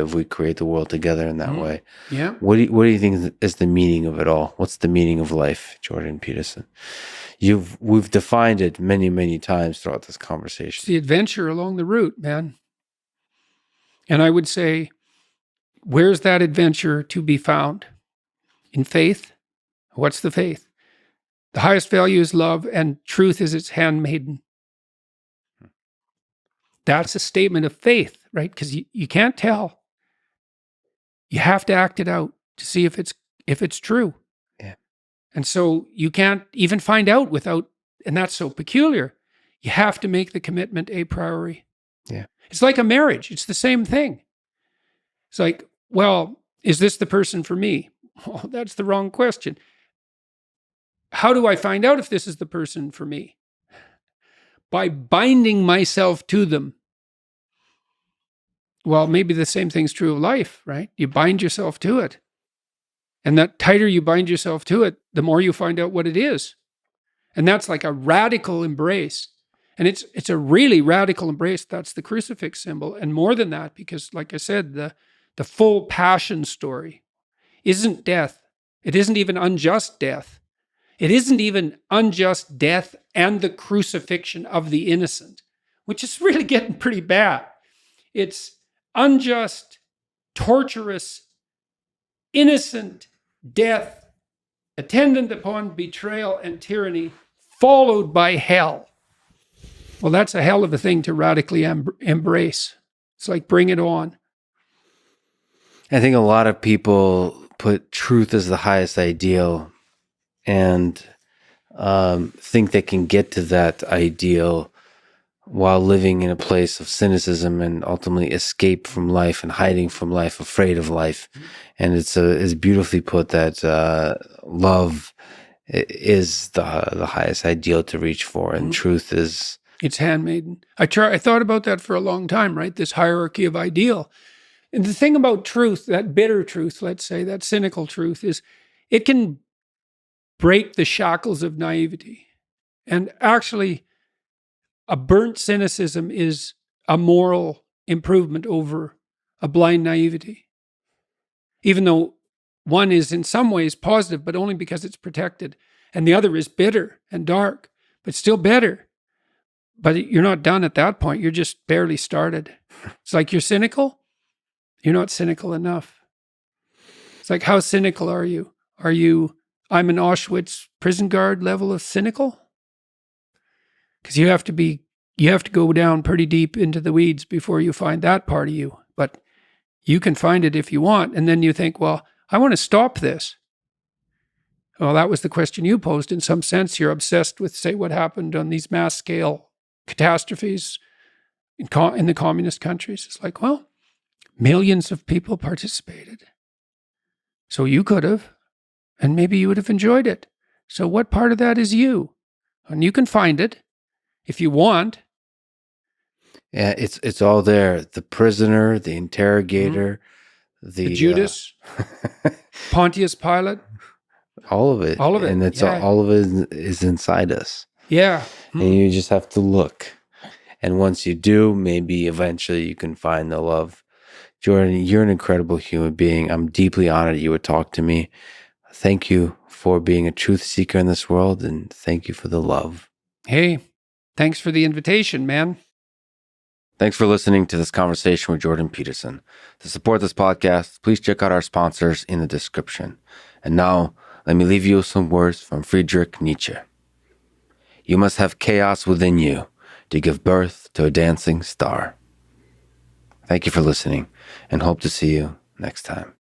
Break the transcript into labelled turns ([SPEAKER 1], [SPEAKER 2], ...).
[SPEAKER 1] if we create the world together in that way.
[SPEAKER 2] Yeah.
[SPEAKER 1] What do you think is the meaning of it all? What's the meaning of life, Jordan Peterson? We've defined it many, many times throughout this conversation.
[SPEAKER 2] It's the adventure along the route, man. And I would say, where's that adventure to be found? In faith? What's the faith? The highest value is love, and truth is its handmaiden. That's a statement of faith, right? Because you can't tell. You have to act it out to see if it's true.
[SPEAKER 1] Yeah.
[SPEAKER 2] And so you can't even find out without, and that's so peculiar. You have to make the commitment a priority.
[SPEAKER 1] Yeah.
[SPEAKER 2] It's like a marriage. It's the same thing. It's like, well, is this the person for me? Oh, that's the wrong question. How do I find out if this is the person for me? By binding myself to them. Well, maybe the same thing's true of life, right? You bind yourself to it. And the tighter you bind yourself to it, the more you find out what it is. And that's like a radical embrace. And it's a really radical embrace. That's the crucifix symbol. And more than that, because like I said, the full passion story isn't death. It isn't even unjust death. It isn't even unjust death and the crucifixion of the innocent, which is really getting pretty bad. It's unjust, torturous, innocent death attendant upon betrayal and tyranny, followed by hell. Well, that's a hell of a thing to radically embrace. It's like, bring it on.
[SPEAKER 1] I think a lot of people put truth as the highest ideal and think they can get to that ideal while living in a place of cynicism and ultimately escape from life and hiding from life, afraid of life. And it's beautifully put that love is the highest ideal to reach for, and truth is...
[SPEAKER 2] It's handmaiden. I thought about that for a long time, right? This hierarchy of ideal. And the thing about truth, that bitter truth, let's say, that cynical truth, is it can break the shackles of naivety. And actually, a burnt cynicism is a moral improvement over a blind naivety. Even though one is in some ways positive, but only because it's protected. And the other is bitter and dark, but still better. But you're not done at that point. You're just barely started. It's like you're cynical. You're not cynical enough. It's like, how cynical are you? Are you, I'm an Auschwitz prison guard level of cynical? Because you have to go down pretty deep into the weeds before you find that part of you. But you can find it if you want. And then you think, well, I want to stop this. Well, that was the question you posed. In some sense, you're obsessed with, say, what happened on these mass scale catastrophes in the communist countries. It's like, well, millions of people participated. So you could have, and maybe you would have enjoyed it. So what part of that is you? And you can find it if you want.
[SPEAKER 1] Yeah, it's all there. The prisoner, the interrogator,
[SPEAKER 2] the Judas, Pontius Pilate.
[SPEAKER 1] All of it.
[SPEAKER 2] All of it.
[SPEAKER 1] And it's all of it is inside us.
[SPEAKER 2] Yeah.
[SPEAKER 1] And you just have to look. And once you do, maybe eventually you can find the love. Jordan, you're an incredible human being. I'm deeply honored you would talk to me. Thank you for being a truth seeker in this world, and thank you for the love.
[SPEAKER 2] Hey, thanks for the invitation, man.
[SPEAKER 1] Thanks for listening to this conversation with Jordan Peterson. To support this podcast, please check out our sponsors in the description. And now, let me leave you with some words from Friedrich Nietzsche. You must have chaos within you to give birth to a dancing star. Thank you for listening, and hope to see you next time.